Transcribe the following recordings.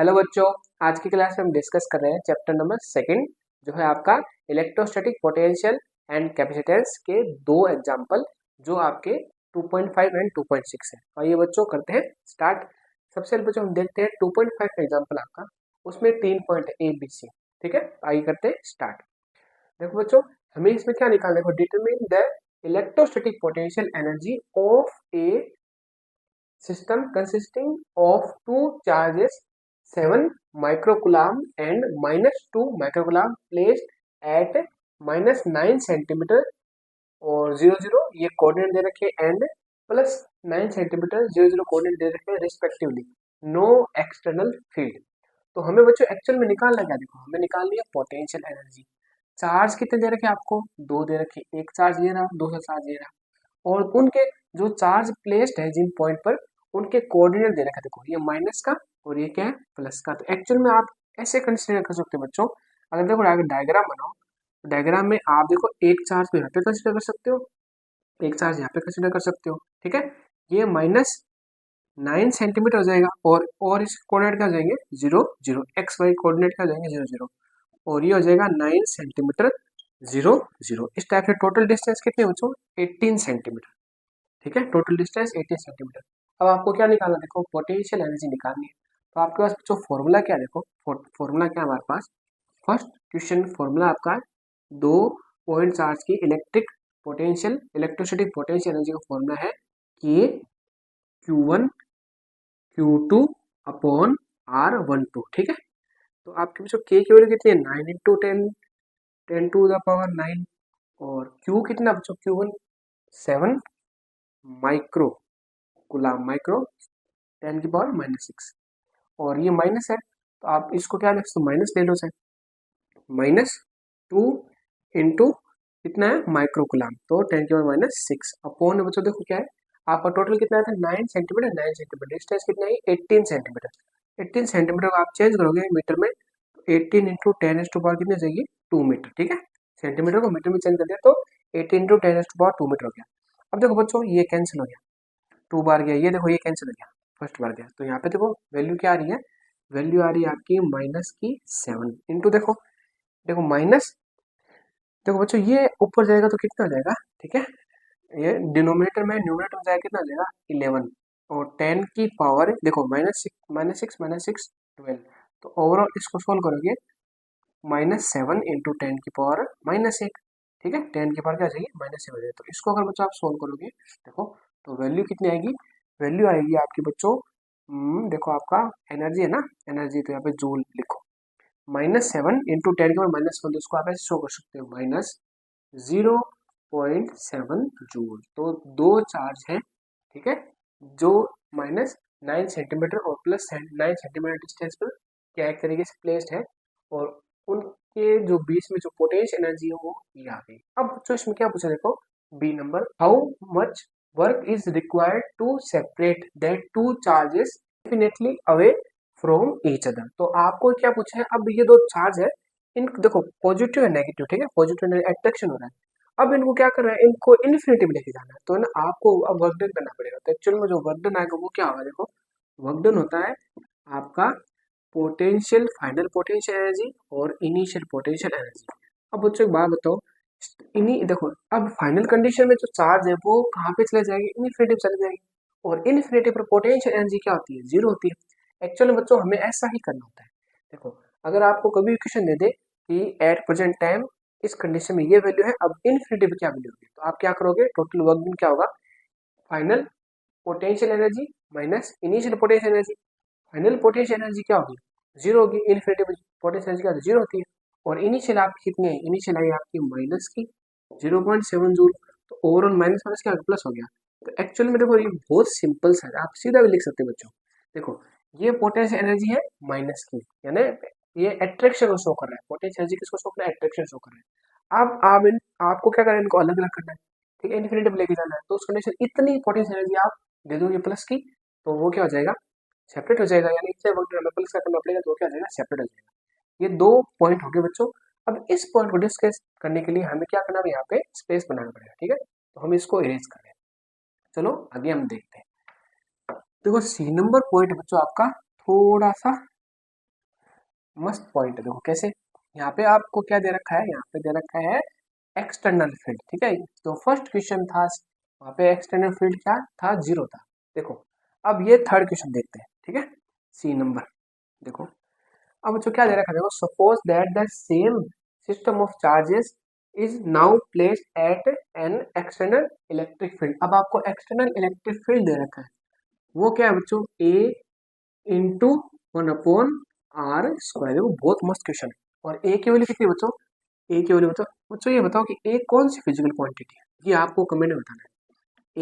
Hello बच्चों, आज की क्लास में हम डिस्कस कर रहे हैं चैप्टर नंबर सेकंड जो है आपका इलेक्ट्रोस्टैटिक पोटेंशियल एंड कैपेसिटेंस के दो एग्जांपल जो आपके 2.5 एंड 2.6 है। आइए बच्चों करते हैं स्टार्ट। सबसे पहले बच्चों हम देखते हैं 2.5 का एग्जांपल आपका, उसमें 3 पॉइंट ए बी सी। ठीक है, आइए करते हैं स्टार्ट। देखो बच्चों, हमें इसमें क्या निकालना है, determine the electrostatic potential energy of A system consisting of two charges 7 microcoulomb and -2 microcoulomb placed at -9 centimetre और 0 0 ये कोऑर्डिनेट दे रखे एंड +9 सेंटीमीटर 0 0 कोऑर्डिनेट दे रखे रिस्पेक्टिवली। No external field. तो हमें बच्चों एक्चुअल में निकालना क्या, देखो हमें निकालनी है पोटेंशियल एनर्जी। चार्ज कितने दे रखे आपको, दो दे रखे, एक चार्ज ये रहा, दूसरा चार्ज ये रहा, और उनके जो चार्ज प्लेस्ड है जिन पॉइंट पर उनके कोऑर्डिनेट दे रखा। देखो ये माइनस का और ये क्या है प्लस का। तो एक्चुअल में आप ऐसे कंसीडर कर सकते हो बच्चों, अगर देखो अगर डायग्राम बनाओ तो डायग्राम में आप देखो एक चार्ज को यहाँ पे कंसीडर कर सकते हो, एक चार्ज यहाँ पे कंसीडर कर सकते हो। ठीक है, ये -9 सेंटीमीटर हो जाएगा और इस कोऑर्डिनेट क्या हो जाएंगे 0 0, एक्स वाई कोऑर्डिनेट क्या हो जाएंगे 0 0, और ये हो जाएगा 9 सेंटीमीटर 0 0। इस टाइप से टोटल डिस्टेंस कितने बच्चों 18 सेंटीमीटर। ठीक है, टोटल डिस्टेंस 18 सेंटीमीटर। अब आपको क्या निकालना, देखो पोटेंशियल एनर्जी निकालनी है। तो आपके पास जो फॉर्मूला क्या है, देखो फॉर्मूला क्या है हमारे पास। फर्स्ट क्वेश्चन फॉर्मूला आपका है, दो पॉइंट चार्ज की electric potential electrostatic potential energy का फॉर्मूला है के Q1 Q2 अपॉन R12। ठीक है, तो आपके पास के की वैल्यू कितनी है 9 इंटू 10 10⁻⁹ और Q कितना बच्चों Q1 7 माइक्रो गुलाम माइक्रो 10⁻⁻6, और ये माइनस है तो आप इसको क्या लिख सकते हो माइनस ले लो सर, -2 इंटू कितना है माइक्रो गुलाम, तो 10⁻⁻6 अपॉन बच्चों देखो क्या है आपका टोटल कितना है 9 सेंटीमीटर 9 सेंटीमीटर, डिस्टेंस कितना है 18 सेंटीमीटर। 18 सेंटीमीटर को आप चेंज करोगे मीटर में, 18 इंटू 10⁻² कितने चाहिए 2 मीटर। ठीक है, सेंटीमीटर को मीटर में चेंज कर दिया तो 18 इंटू 10⁻² 2 मीटर हो गया। अब देखो बच्चों ये कैंसिल हो गया, 2 बार गया, ये देखो ये कैंसिल हो गया, फर्स्ट बार गया, तो यहाँ पे देखो वैल्यू क्या आ रही है, वैल्यू आ रही है आपकी -7 इंटू देखो देखो माइनस, देखो बच्चों ये ऊपर जाएगा तो कितना हो जाएगा। ठीक है, ये डिनोमिनेटर में न्यूमरेटर में जाएगा कितना हो जाएगा 11, और 10 की पावर देखो -6 12, तो ओवरऑल इसको सोल्व करोगे -7 इंटू 10 की पावर -1। ठीक है, 10 की पावर क्या चाहिए -7 है, तो इसको अगर बच्चों आप सोल्व करोगे देखो तो वैल्यू कितनी आएगी, वैल्यू आएगी आपकी बच्चों देखो आपका एनर्जी है ना, एनर्जी तो यहाँ पे जूल लिखो, -7 इंटू 10 के बाद -1, तो इसको आप ऐसे शो कर सकते हो -0.7 जूल। तो दो चार्ज है, ठीक है, जो -9 सेंटीमीटर और +9 सेंटीमीटर डिस्टेंस पर क्या एक तरीके से प्लेस्ड है, और उनके जो बीच में जो पोटेंशियल एनर्जी है वो ये आ गई। अब बच्चों इसमें क्या पूछा देखो B number, how much work is required to separate that two charges definitely away from each other. तो आपको क्या पूछा है, अब ये दो चार्ज है, इन देखो पॉजिटिव है नेगेटिव, ठीक है, पॉजिटिव अट्रैक्शन हो रहा है, अब इनको क्या करना है, इनको इन्फिनिटी में लेके जाना है, तो ना आपको अब वर्क डन करना पड़ेगा। तो एक्चुअल में जो वर्क डन आएगा वो क्या होगा, देखो वर्क डन होता है आपका पोटेंशियल फाइनल पोटेंशियल एनर्जी और इनिशियल पोटेंशियल एनर्जी। अब बच्चों एक बात बताओ, इन्हीं देखो अब फाइनल कंडीशन में जो चार्ज है वो कहाँ पे चले जाएगी, इन्फिनिटी चले जाएगी, और इन्फिनिटी पर पोटेंशियल एनर्जी क्या होती है 0 होती है। एक्चुअली बच्चों हमें ऐसा ही करना होता है। देखो अगर आपको कभी क्वेश्चन दे दे कि एट प्रेजेंट टाइम इस कंडीशन में ये वैल्यू है, अब इन्फिनिटी पे क्या वैल्यू होगी, तो आप क्या करोगे, टोटल वर्क डन क्या होगा, final potential energy minus initial potential energy. Final potential energy क्या होगी 0 होगी, इन्फिनिटी पे पोटेंशियल एनर्जी क्या 0 होती है, और इनिशियल आपकी कितनी है, इनिशियल आई आपकी माइनस की 0.7 जूल, तो ओवरऑल माइनस माइनस क्या प्लस हो गया। तो एक्चुअल में देखो ये बहुत सिंपल सा है, आप सीधा भी लिख सकते हो बच्चों। देखो ये पोटेंशियल एनर्जी है माइनस की, यानी ये अट्रैक्शन को शो कर रहा है, पोटेंशियल एनर्जी किसको शो कर रहा है, अट्रैक्शन शो कर रहा है। अब आप इन आपको क्या करना है, इनको अलग अलग करना है, ठीक है, इन्फिनिटी में लेके जाना है, तो उस कंडीशन इतनी पोटेंशियल एनर्जी आप दे दोगे प्लस की, तो वो क्या हो जाएगा सेपरेट हो जाएगा, यानी इससे वर्क हमें प्लस का करना पड़ेगा, तो क्या हो जाएगा सेपरेट हो जाएगा। ये दो पॉइंट हो गए बच्चों। अब इस पॉइंट को डिस्कस करने के लिए हमें क्या करना है, यहाँ पे स्पेस बनाना पड़ेगा। ठीक है, तो हम इसको इरेज कर रहे हैं, चलो आगे हम देखते हैं। देखो सी नंबर पॉइंट बच्चों आपका थोड़ा सा मस्त पॉइंट है। देखो कैसे, यहाँ पे आपको क्या दे रखा है, यहाँ पे दे रखा है एक्सटर्नल फील्ड, ठीक है। तो फर्स्ट क्वेश्चन था वहाँ पे एक्सटर्नल फील्ड क्या था, 0 था। देखो अब ये थर्ड क्वेश्चन देखते हैं, ठीक है। सी नंबर देखो, अब जो क्या दे रखा है, देखो suppose that the same system of charges is now placed at an external electric field. अब आपको एक्सटर्नल इलेक्ट्रिक फील्ड दे रखा है, वो क्या है बच्चों, ए इंटू 1/r²। देखो बहुत मस्त क्वेश्चन है। और ए की वैल्यू कितनी है बच्चों, ए की वैल्यू बताओ बच्चों, ये बताओ कि ए कौन सी फिजिकल क्वांटिटी है, ये आपको कमेंट में बताना है।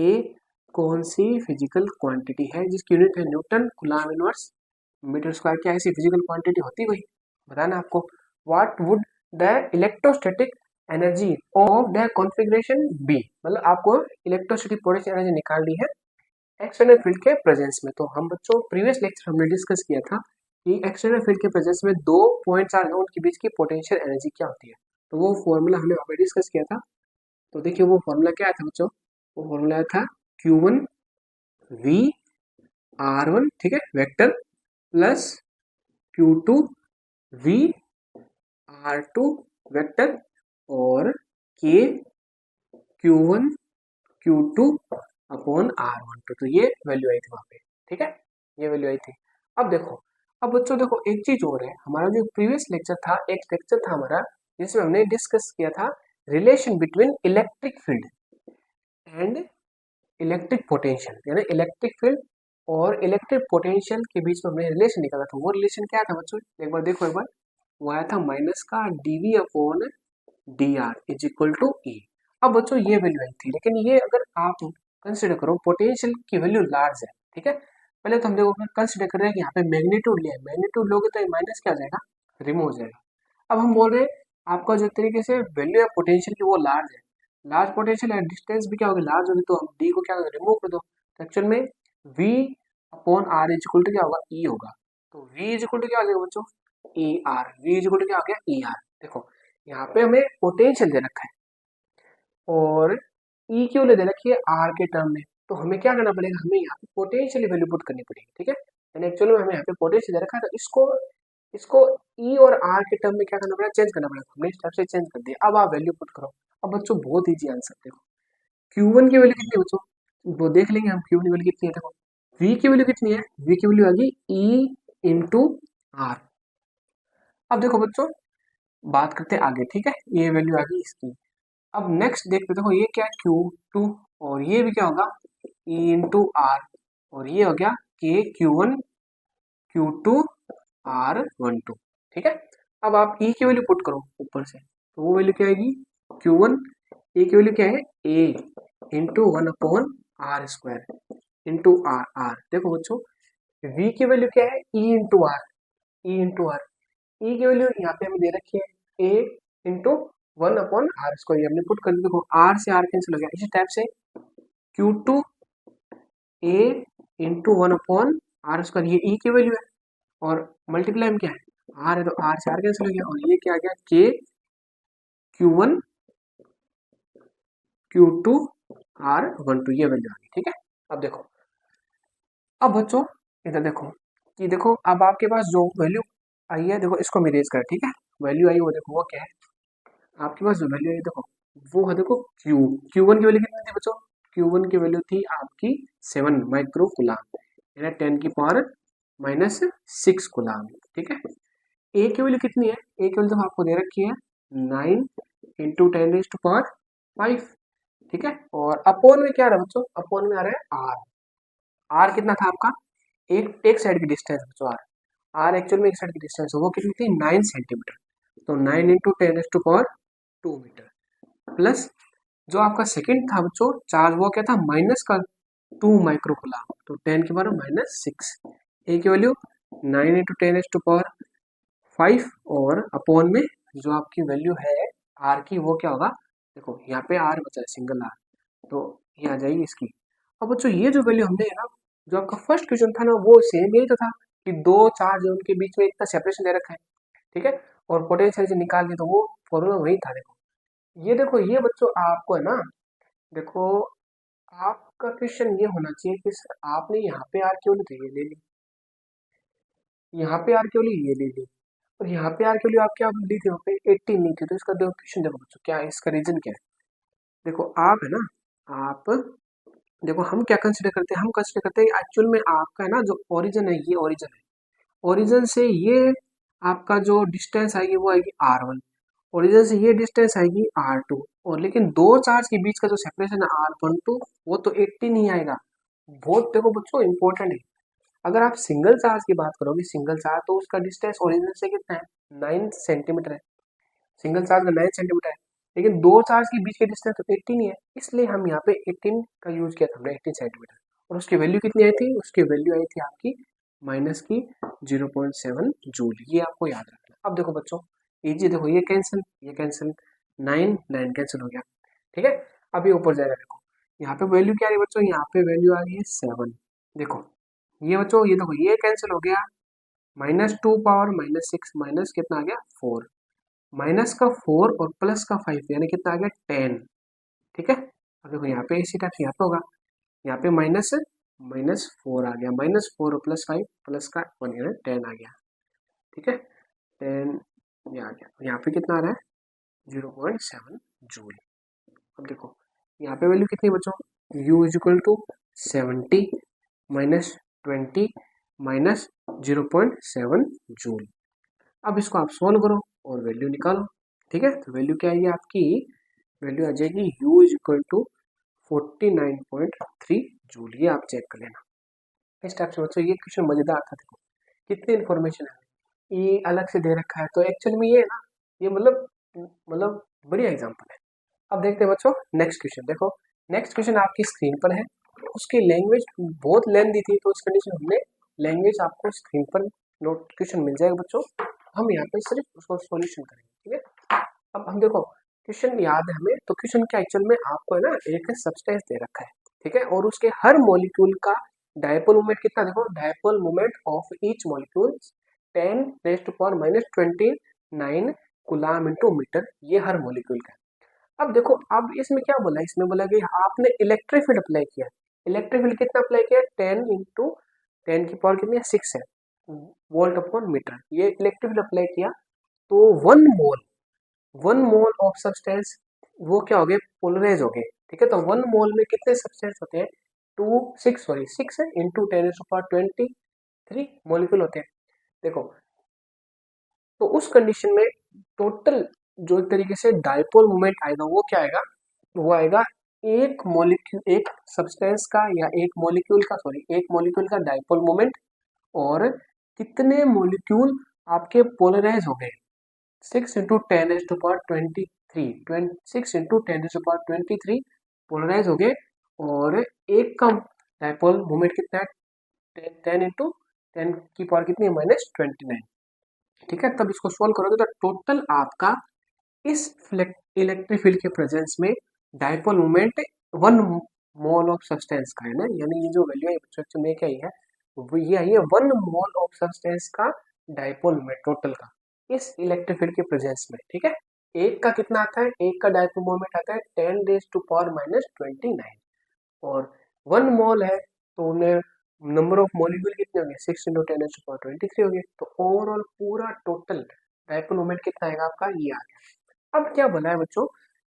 ए कौन सी फिजिकल क्वांटिटी है जिसकी यूनिट है newton coulomb inverse metre square. क्या ऐसी फिजिकल क्वांटिटी होती है कोई, बताना आपको। What would the electrostatic energy of the configuration be, मतलब आपको इलेक्ट्रोस्टैटिक पोटेंशियल एनर्जी निकालनी है एक्सटर्नल फील्ड के प्रेजेंस में। तो हम बच्चों प्रीवियस लेक्चर हमने डिस्कस किया था कि एक्सटर्नल फील्ड के प्रेजेंस में दो पॉइंट्स आर नोन के बीच की पोटेंशियल एनर्जी क्या होती है। तो वो फॉर्मूला हमने वहाँ पे डिस्कस किया था। तो देखिए वो फॉर्मूला क्या था बच्चों, वो फॉर्मूला था Q1 V R1, ठीक है, vector plus Q2 V R2 vector और K Q1 Q2 upon R12। तो ये वैल्यू आई थी वहाँ पे, ठीक है, ये वैल्यू आई थी। अब देखो, अब बच्चों देखो एक चीज और है, हमारा जो प्रीवियस लेक्चर था, एक लेक्चर था हमारा जिसमें हमने डिस्कस किया था relation between electric field and electric potential, यानी इलेक्ट्रिक फील्ड और इलेक्ट्रिक पोटेंशियल के बीच में हमने रिलेशन निकाला था। वो रिलेशन क्या था बच्चों, एक बार देखो, एक बार वो आया था माइनस का dv upon dr is equal to E. अब बच्चों ये वैल्यू आई थी, लेकिन ये अगर आप कंसिडर करो पोटेंशियल की वैल्यू लार्ज है, ठीक है। पहले तो हम देखो कंसिडर कर रहे हैं कि यहाँ पे मैग्नीट्यूड लिया है, मैग्नीट्यूड लोगे तो ये माइनस क्या हो जाएगा, रिमूव हो जाएगा। अब हम बोल रहे हैं आपका जो तरीके से वैल्यू है पोटेंशियल की वो लार्ज है, लार्ज पोटेंशियल है, डिस्टेंस भी क्या होगी, लार्ज होगी, तो हम डी को क्या रिमूव कर दो। तो एक्चुअल में v upon R is equal to क्या होगा, ई होगा। तो v इज इक्वल टू क्या हो जाएगा बच्चों, E R. V is equal to क्या हो गया, ई आर। देखो यहाँ पे हमें पोटेंशियल दे रखा है और ई की वैल्यू दे रखी है आर के टर्म में। तो हमें क्या करना पड़ेगा, हमें यहाँ पे पोटेंशियल वैल्यू पुट करनी पड़ेगी, ठीक है। यानी एक्चुअली में हमें यहाँ पे पोटेंशियल दे रखा है, तो इसको इसको ई और आर के टर्म में क्या करना पड़ेगा, चेंज करना पड़ेगा। हमने इस टाइप से चेंज कर दिया। अब आप वैल्यू पुट करो। अब बच्चों बहुत ईजी आंसर, देखो Q1 की वैल्यू कितनी है बच्चों, वो देख लेंगे हम Q1 की वैल्यू कितनी है। देखो V की वैल्यू कितनी है, V की वैल्यू आ गई E इंटू आर। अब देखो बच्चों बात करते हैं आगे, ठीक है, ये वैल्यू आ गई इसकी। अब नेक्स्ट देखते देखो ये क्या है, Q2, और ये भी क्या होगा E इंटू आर, और ये हो गया K Q1 Q2 R12, ठीक है। अब आप E की वैल्यू पुट करो ऊपर से, तो वो वैल्यू क्या आएगी, Q1 ए की वैल्यू क्या है, A into 1/r² into R. R देखो बच्चों v की वैल्यू क्या है, e into R, E into R. E की वैल्यू यहाँ पे हमें दे रखी है a इंटू 1/r², हमने पुट कर दिया। देखो r से r कैंसिल हो गया। इसी टाइप से Q2 a इंटू 1/r², ये e की वैल्यू है, और मल्टीप्लाई में क्या है, r है, तो r से r कैंसिल हो गया, और ये क्या आ गया, k Q1 Q2 R12, ये वैल्यू आ गई, ठीक है। अब देखो, अब बच्चों इधर देखो कि देखो अब आपके पास जो वैल्यू आई है, देखो इसको हम इरेज कर, ठीक है। वैल्यू आई वो देखो वो क्या है, आपके पास जो वैल्यू आई देखो वो है, देखो Q1 की वैल्यू कितनी थी बच्चों, Q1 की वैल्यू थी आपकी 7 माइक्रो कूलम्ब, यानी 10⁻⁻⁶ कूलम्ब, ठीक है। ए की वैल्यू कितनी है, ए की वैल्यू तो आपको दे रखी है 9 इंटू 10⁵ ठीक है। और अपोन में क्या आ रहा है बच्चों, अपोन में आ रहा है आर। आर कितना था आपका, एक साइड की डिस्टेंस बच्चों, आर आर एक्चुअल में एक साइड की डिस्टेंस है, वो कितनी थी 9 सेंटीमीटर। तो 9 इंटू 10⁻² मीटर प्लस जो आपका सेकंड था बच्चों चार्ज, वो क्या था माइनस का 2 माइक्रो कूलम्ब, तो 10⁻⁻⁶। ए की वैल्यू 9 इंटू 10⁵ और अपोन में जो आपकी वैल्यू है आर की, वो क्या होगा, देखो यहाँ पे आर बचा है सिंगल आर, तो ये आ जाएगी इसकी। अब बच्चों ये जो वैल्यू हमने है ना, जो आपका फर्स्ट क्वेश्चन था ना, वो सेम यही तो था कि दो चार्ज है उनके बीच में इतना सेपरेशन दे रखा है, ठीक है, और पोटेंशियल से निकाल के, तो वो फॉर्मूला वही था। देखो ये बच्चों आपको है ना, देखो आपका क्वेश्चन ये होना चाहिए कि सर आपने यहाँ पे आर क्यों नहीं, तो ये ले ली, यहाँ पे आर क्यों ली, ये ले ली, और यहाँ पे आर की वैल्यू आपके आप ली थी, वहाँ पे 18 ली थी, तो इसका देखो क्वेश्चन देखो बच्चों क्या है, इसका रीजन क्या है। देखो आप है ना, आप देखो हम क्या कंसिडर करते हैं, हम कंसिडर करते हैं एक्चुअल में आपका है ना जो ओरिजिन है, ये ओरिजिन है, ओरिजिन से ये आपका जो डिस्टेंस आएगी वो आएगी R1, ओरिजिन से ये डिस्टेंस आएगी R2, और लेकिन दो चार्ज के बीच का जो सेपरेशन है R12 वो तो 18 ही आएगा। बहुत देखो बच्चों इंपॉर्टेंट है। अगर आप सिंगल चार्ज की बात करोगे, सिंगल चार्ज तो उसका डिस्टेंस ओरिजिन से कितना है, 9 सेंटीमीटर है, सिंगल चार्ज का 9 सेंटीमीटर है, लेकिन दो चार्ज के बीच के डिस्टेंस तो 18 ही है, इसलिए हम यहाँ पे 18 का यूज किया था हमने, 18 सेंटीमीटर। और उसकी वैल्यू कितनी आई थी, उसकी वैल्यू आई थी आपकी माइनस की 0.7 जूल, ये आपको याद रखना। अब देखो बच्चों इजी, देखो ये कैंसिल, ये कैंसिल, 9 9 कैंसिल हो गया, ठीक है। अब ये ऊपर जाएगा, देखो यहाँ पे वैल्यू क्या आ रही है बच्चों, यहाँ पे वैल्यू आ रही है 7। देखो ये बच्चों, ये देखो ये कैंसिल हो गया, -2 पावर -6 माइनस कितना आ गया 4, माइनस का 4 और प्लस का 5 यानी कितना आ गया 10, ठीक है। अब देखो यहाँ पे इसी टाइप से यहाँ पे होगा, यहाँ पे -4 आ गया, -4 और +5 प्लस का 1 यानी 10 आ गया, ठीक है। 10 ये आ गया, यहाँ पे कितना आ रहा है 0.7 जूल। अब देखो यहाँ पे वैल्यू कितनी बच्चों, u is equal to 70 -20 -0.7 joule. अब इसको आप सॉल्व करो और वैल्यू निकालो, ठीक है। तो वैल्यू क्या आएगी आपकी, वैल्यू आ जाएगी u is equal to 49.3 joule, ये आप चेक कर लेना। इस टाइप से बच्चों ये क्वेश्चन मजेदार था, देखो कितनी इन्फॉर्मेशन है, ये अलग से दे रखा है, तो एक्चुअल में ये है ना, ये मतलब बढ़िया एग्जाम्पल है। अब देखते हैं बच्चों नेक्स्ट क्वेश्चन, देखो नेक्स्ट क्वेश्चन आपकी स्क्रीन पर है, उसकी लैंग्वेज बहुत लेंथी थी, तो इस कंडीशन हमने लैंग्वेज आपको स्क्रीन पर नोट क्वेश्चन मिल जाएगा बच्चों, हम यहाँ पे सिर्फ उसको सॉल्यूशन करेंगे, ठीक है। अब हम देखो क्वेश्चन याद है हमें, तो क्वेश्चन क्या एक्चुअल में आपको है ना एक सब्सटेंस दे रखा है, ठीक है, और उसके हर मॉलिक्यूल का डायपोल मोमेंट कितना, देखो dipole moment of each molecule 10⁻⁻29 coulomb into metre, ये हर मॉलिक्यूल का है। अब देखो अब इसमें क्या बोला, इसमें बोला कि आपने इलेक्ट्रिक फील्ड अप्लाई किया, इलेक्ट्रिक फील्ड कितना अप्लाई किया, 10 की पावर कितनी है 6 है, वोल्ट अपॉन मीटर, ये इलेक्ट्रिक फील्ड अप्लाई किया, तो 1 मोल ऑफ सब्सटेंस वो क्या हो गए, पोलराइज हो गए, ठीक है। तो 1 मोल में कितने सब्सटेंस होते हैं, 6 है इंटू 10⁻23 मॉलिक्यूल होते हैं। देखो तो उस कंडीशन में टोटल जो एक तरीके से डायपोल मोमेंट आएगा वो क्या आएगा, वो आएगा एक मॉलिक्यूल, एक सब्सटेंस का या एक मॉलिक्यूल का डायपोल मोमेंट, और कितने मॉलिक्यूल आपके पोलराइज हो गए, 6 × 10⁻23 पोलराइज हो गए, और एक का डायपोल मोमेंट कितना है, 10 × 10 कितनी है -29, ठीक है। तब इसको सोल्व करोगे तो टोटल आपका इस इलेक्ट्रिक फील्ड के प्रेजेंस में dipole moment 1 mole of substance का है ना, यानी ये जो वैल्यू है बच्चों में क्या है, वो ये आई है 1 मोल ऑफ सब्सटेंस का डायपोल मोमेंट टोटल का इस इलेक्ट्रिक फील्ड के प्रेजेंस में, ठीक है। एक का कितना आता है, एक का डायपोल मोमेंट आता है 10⁻⁻29, और 1 मोल है तो उन्हें नंबर ऑफ मॉलिक्यूल कितने होंगे, 6 × 10⁻23 हो गए, तो ओवरऑल पूरा टोटल डायपोल मोमेंट कितना आएगा आपका, ये आ गया। अब क्या बोला है बच्चों,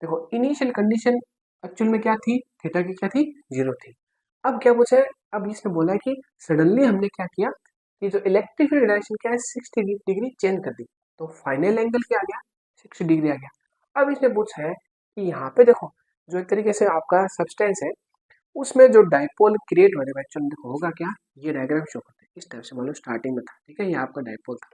देखो इनिशियल कंडीशन एक्चुअल में क्या थी, थीटा की क्या थी 0 थी। अब क्या पूछा है, अब इसने बोला है कि सडनली हमने क्या किया कि जो इलेक्ट्रिक फील्ड डायरेक्शन क्या है 60 डिग्री चेंज कर दी, तो फाइनल एंगल क्या आ गया 60 डिग्री आ गया। अब इसने पूछा है कि यहाँ पे देखो जो एक तरीके से आपका सब्सटेंस है उसमें जो डायपोल क्रिएट होने वाला एक्चुअली देखो होगा क्या, ये डायग्राम शो करते हैं इस टाइप से, मतलब स्टार्टिंग में था, ठीक है, ये आपका डायपोल था,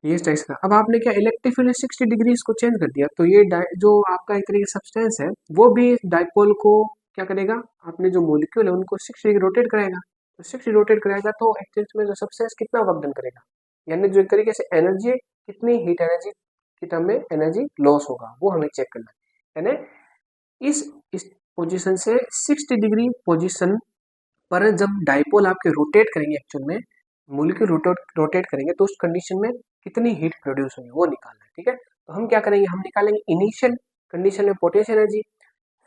ये इस टाइप से था। अब आपने क्या इलेक्ट्रिक फील्ड 60 डिग्री इसको चेंज कर दिया, तो ये जो आपका एक तरीके सब्सटेंस है वो भी डायपोल को क्या करेगा, आपने जो मॉलिक्यूल है उनको 60 डिग्री रोटेट कराएगा, तो 60 रोटेट कराएगा तो एक्चुअल में जो सब्सटेंस कितना वर्क डन करेगा, यानी जो एक तरीके से एनर्जी कितनी हीट एनर्जी की टर्म में एनर्जी लॉस होगा वो हमें चेक करना है, यानी इस पोजीशन से 60 डिग्री पोजीशन पर जब डायपोल आपके रोटेट करेंगे, एक्चुअल में मॉलिक्यूल रोटेट करेंगे, तो उस कंडीशन में कितनी हीट प्रोड्यूस होगी वो निकालना है, ठीक है। तो हम क्या करेंगे, हम निकालेंगे इनिशियल कंडीशन में potential energy,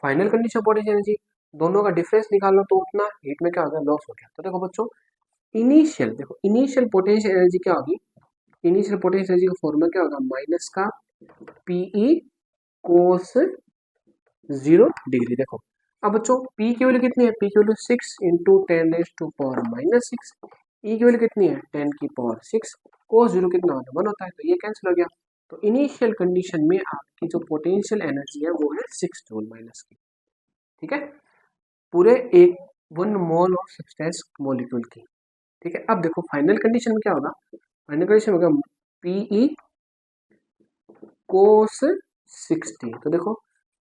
final condition potential energy, दोनों का डिफरेंस निकाल लो तो उतना हीट में क्या होगा लॉस हो गया। तो देखो बच्चों इनिशियल पोटेंशियल एनर्जी क्या होगी, इनिशियल पोटेंशियल एनर्जी का फॉर्मूला क्या होगा, माइनस का पीई कोस 0 डिग्री। देखो अब बच्चों पी की वैल्यू कितनी है, पी की वैल्यू 6 इंटू 10⁻⁻6, ई की वैल्यू कितनी है 10⁻6, कोस 0 कितना होता है 1 होता है, तो ये कैंसिल हो गया। तो इनिशियल कंडीशन में आपकी जो पोटेंशियल एनर्जी है वो है 6 जूल माइनस की, ठीक है, पूरे एक 1 मोल ऑफ सब्सटेंस मॉलिक्यूल की, ठीक है। अब देखो फाइनल कंडीशन में क्या होगा, फाइनल कंडीशन होगा पीई कोस 60, तो देखो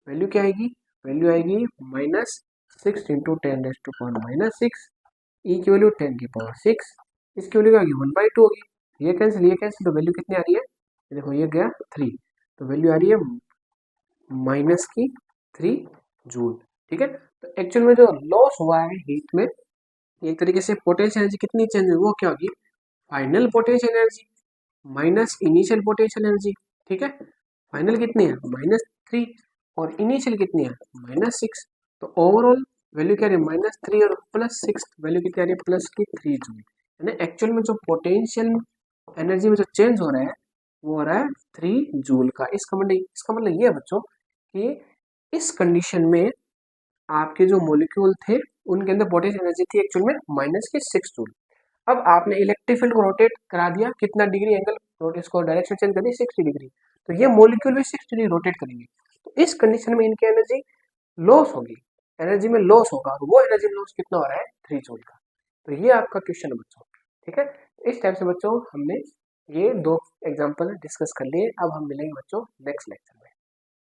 वैल्यू क्या आएगी, वैल्यू आएगी -6 इंटू 10⁻⁻6, ई की वैल्यू 10⁻6, इसकी वैल्यू क्या होगी 1/2 होगी, ये कैंसिल, तो वैल्यू कितनी आ रही है, देखो ये गया 3, तो वैल्यू आ रही है माइनस की 3 जूल, ठीक है। तो एक्चुअल में जो लॉस हुआ है हीट में, एक तरीके से पोटेंशियल एनर्जी कितनी चेंज हुई, वो क्या होगी, final potential energy minus initial potential energy, ठीक है। फाइनल कितनी है -3 और इनिशियल कितनी है -6, तो ओवरऑल वैल्यू क्या रही है -3 और +6, वैल्यू कितनी आ रही है +3 जूल, यानी एक्चुअल में जो पोटेंशियल एनर्जी में जो चेंज हो रहा है वो हो रहा है 3 जूल का। इसका मतलब ये है बच्चों कि इस कंडीशन में आपके जो मॉलिक्यूल थे उनके अंदर पोटेंशियल एनर्जी थी एक्चुअल में -6 जूल। अब आपने इलेक्ट्रिक फील्ड को रोटेट करा दिया, कितना डिग्री एंगल, इसको डायरेक्शन चेंज कर दी 60 डिग्री, तो ये मॉलिक्यूल भी 60 डिग्री रोटेट करेंगे, तो इस कंडीशन में इनकी एनर्जी लॉस होगी, एनर्जी में लॉस होगा, और वो एनर्जी में लॉस कितना हो रहा है 3 जूल का। तो ये आपका क्वेश्चन है बच्चों, ठीक है। इस टाइप से बच्चों हमने ये 2 एग्जाम्पल डिस्कस कर लिए। अब हम मिलेंगे बच्चों नेक्स्ट लेक्चर।